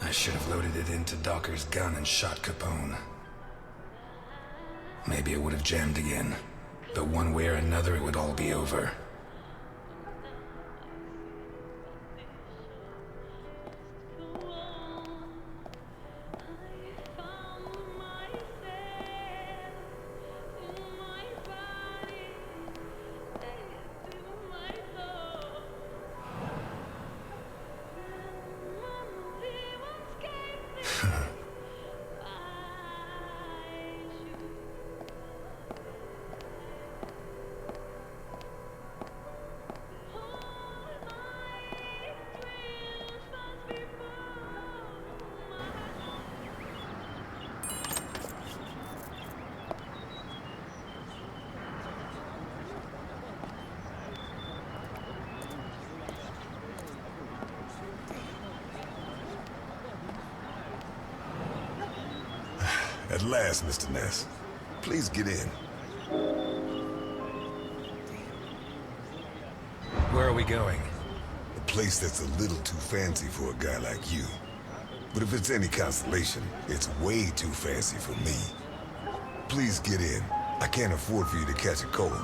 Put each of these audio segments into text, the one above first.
I should have loaded it into Docker's gun and shot Capone. Maybe it would have jammed again, but one way or another it would all be over. At last, Mr. Ness. Please get in. Where are we going? A place that's a little too fancy for a guy like you. But if it's any consolation, it's way too fancy for me. Please get in. I can't afford for you to catch a cold.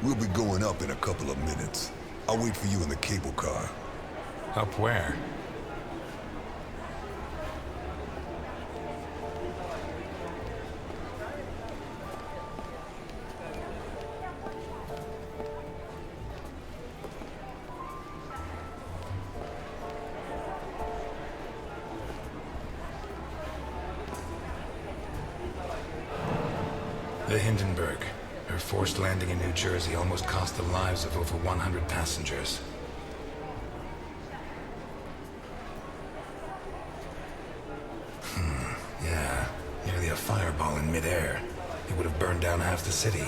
We'll be going up in a couple of minutes. I'll wait for you in the cable car. Up where? The Hindenburg. Her forced landing in New Jersey almost cost the lives of over 100 passengers. Yeah. Nearly a fireball in midair. It would have burned down half the city.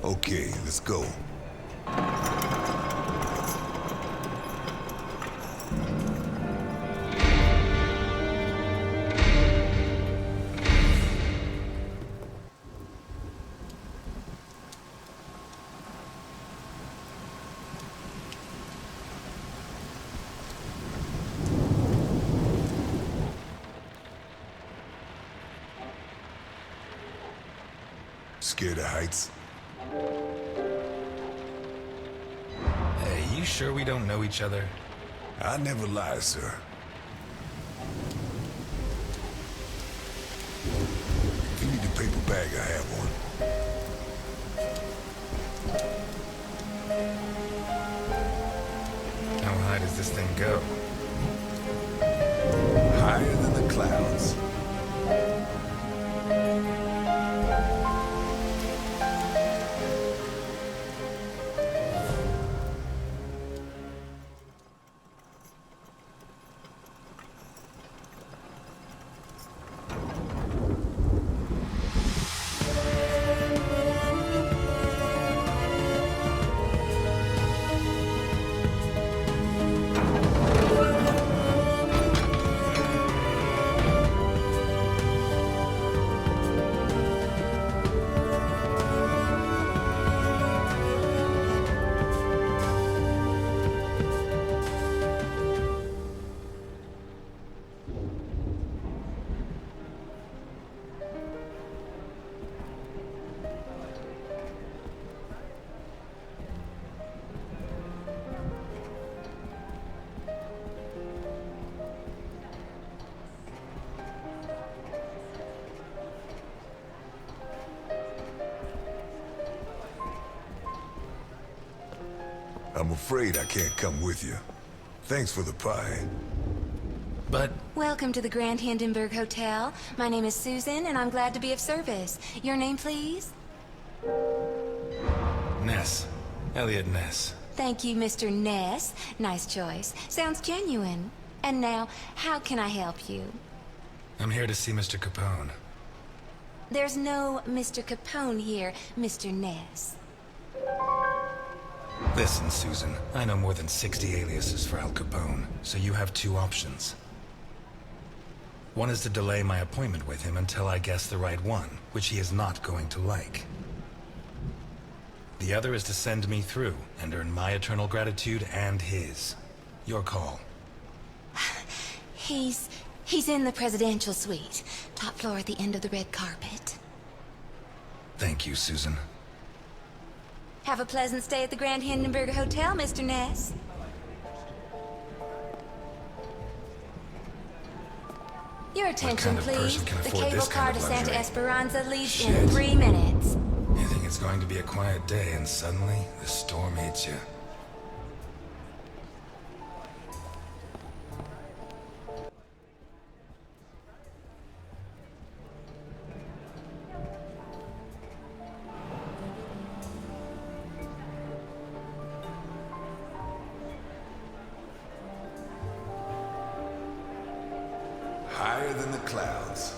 Okay, let's go. Scared of heights? Hey, you sure we don't know each other? I never lie, sir. If you need a paper bag, I have one. How high does this thing go? Higher than the clouds. I'm afraid I can't come with you. Thanks for the pie. But... Welcome to the Grand Hindenburg Hotel. My name is Susan, and I'm glad to be of service. Your name, please? Ness. Elliot Ness. Thank you, Mr. Ness. Nice choice. Sounds genuine. And now, how can I help you? I'm here to see Mr. Capone. There's no Mr. Capone here, Mr. Ness. Listen, Susan. I know more than 60 aliases for Al Capone, so you have two options. One is to delay my appointment with him until I guess the right one, which he is not going to like. The other is to send me through and earn my eternal gratitude and his. Your call. He's in the presidential suite. Top floor at the end of the red carpet. Thank you, Susan. Have a pleasant stay at the Grand Hindenburg Hotel, Mr. Ness. Your attention, please. The cable car to Santa Esperanza leaves in 3 minutes. You think it's going to be a quiet day, and suddenly, the storm hits you. Higher than the clouds.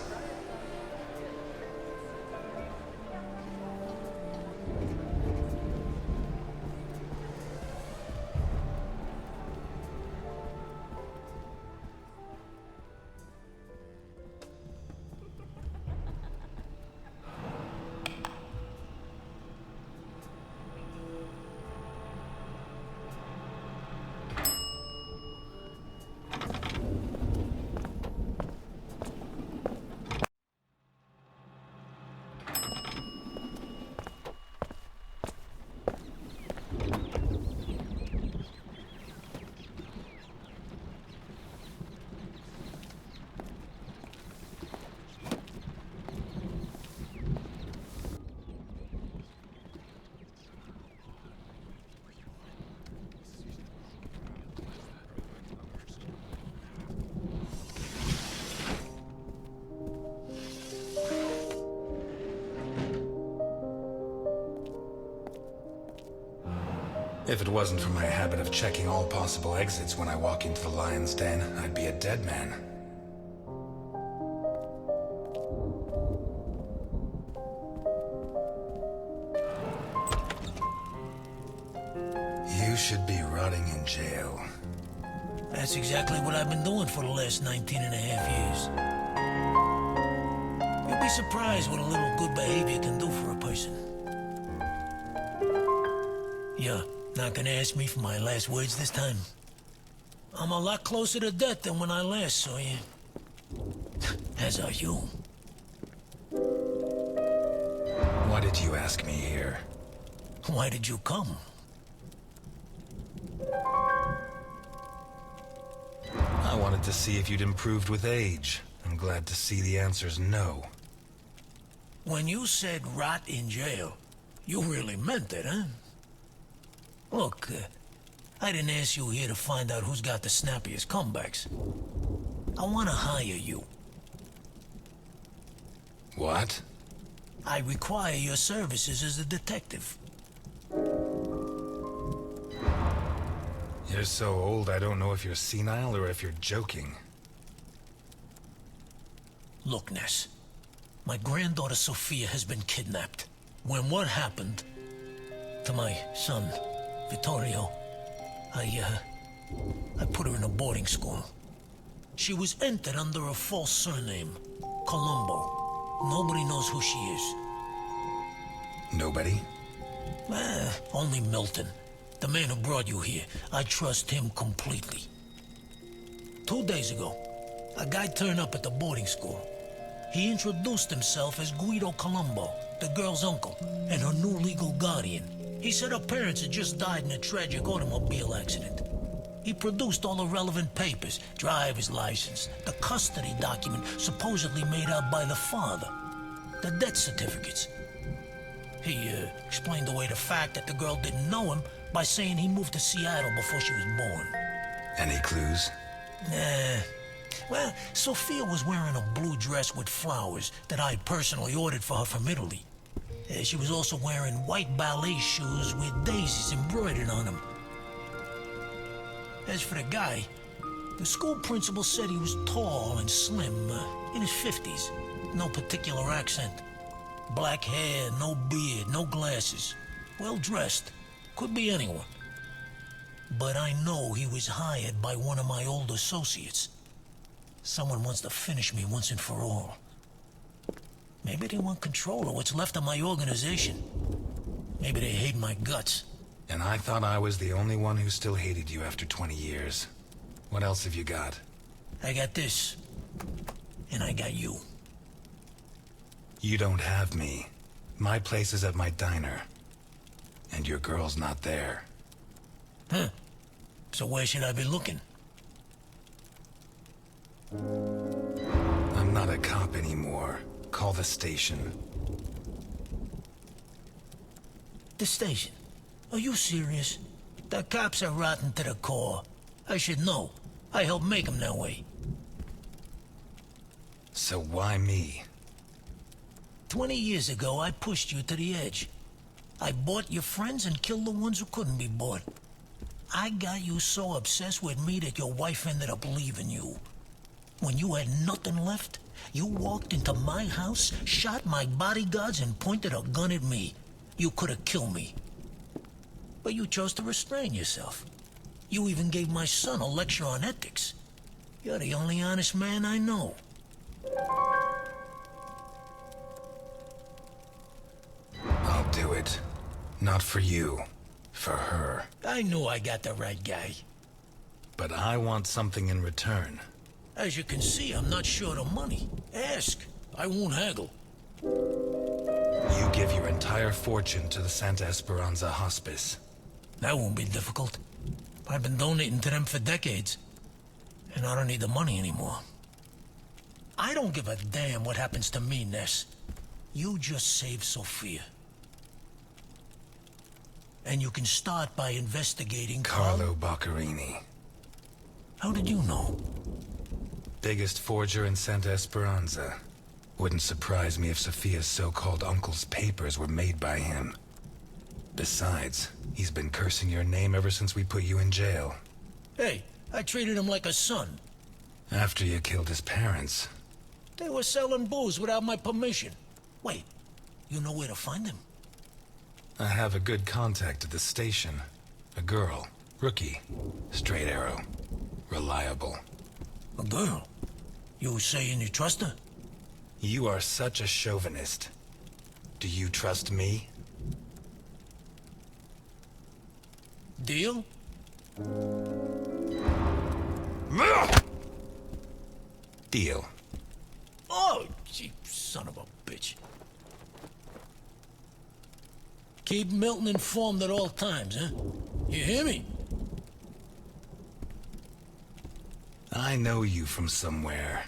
If it wasn't for my habit of checking all possible exits when I walk into the lion's den, I'd be a dead man. You should be rotting in jail. That's exactly what I've been doing for the last 19 and a half years. You'll be surprised what a little good behavior can do for a person. Yeah. Not gonna ask me for my last words this time? I'm a lot closer to death than when I last saw you. As are you. Why did you ask me here? Why did you come? I wanted to see if you'd improved with age. I'm glad to see the answer's no. When you said rot in jail, you really meant it, huh? Look, I didn't ask you here to find out who's got the snappiest comebacks. I want to hire you. What? I require your services as a detective. You're so old I don't know if you're senile or if you're joking. Look, Ness. My granddaughter Sophia has been kidnapped. When what happened to my son, Vittorio, I put her in a boarding school. She was entered under a false surname, Colombo. Nobody knows who she is. Nobody? Only Milton, the man who brought you here. I trust him completely. 2 days ago, a guy turned up at the boarding school. He introduced himself as Guido Colombo, the girl's uncle, and her new legal guardian. He said her parents had just died in a tragic automobile accident. He produced all the relevant papers, driver's license, the custody document supposedly made out by the father, the death certificates. He explained away the fact that the girl didn't know him by saying he moved to Seattle before she was born. Any clues? Nah. Well, Sophia was wearing a blue dress with flowers that I personally ordered for her from Italy. She was also wearing white ballet shoes with daisies embroidered on them. As for the guy, the school principal said he was tall and slim, in his 50s. No particular accent. Black hair, no beard, no glasses. Well dressed. Could be anyone. But I know he was hired by one of my old associates. Someone wants to finish me once and for all. Maybe they want control of what's left of my organization. Maybe they hate my guts. And I thought I was the only one who still hated you after 20 years. What else have you got? I got this. And I got you. You don't have me. My place is at my diner. And your girl's not there. Huh. So where should I be looking? I'm not a cop anymore. Call the station. The station? Are you serious? The cops are rotten to the core. I should know. I helped make them that way. So why me? 20 years ago, I pushed you to the edge. I bought your friends and killed the ones who couldn't be bought. I got you so obsessed with me that your wife ended up leaving you. When you had nothing left, you walked into my house, shot my bodyguards, and pointed a gun at me. You could have killed me. But you chose to restrain yourself. You even gave my son a lecture on ethics. You're the only honest man I know. I'll do it. Not for you. For her. I knew I got the right guy. But I want something in return. As you can see, I'm not short of money. Ask. I won't haggle. You give your entire fortune to the Santa Esperanza Hospice. That won't be difficult. I've been donating to them for decades. And I don't need the money anymore. I don't give a damn what happens to me, Ness. You just save Sophia. And you can start by investigating Carlo Boccarini. How did you know? Biggest forger in Santa Esperanza. Wouldn't surprise me if Sophia's so-called uncle's papers were made by him. Besides, he's been cursing your name ever since we put you in jail. Hey, I treated him like a son. After you killed his parents. They were selling booze without my permission. Wait, you know where to find them? I have a good contact at the station. A girl. Rookie. Straight arrow. Reliable. A girl? You saying you trust her? You are such a chauvinist. Do you trust me? Deal? Deal. Oh, you son of a bitch. Keep Milton informed at all times, huh? You hear me? I know you from somewhere.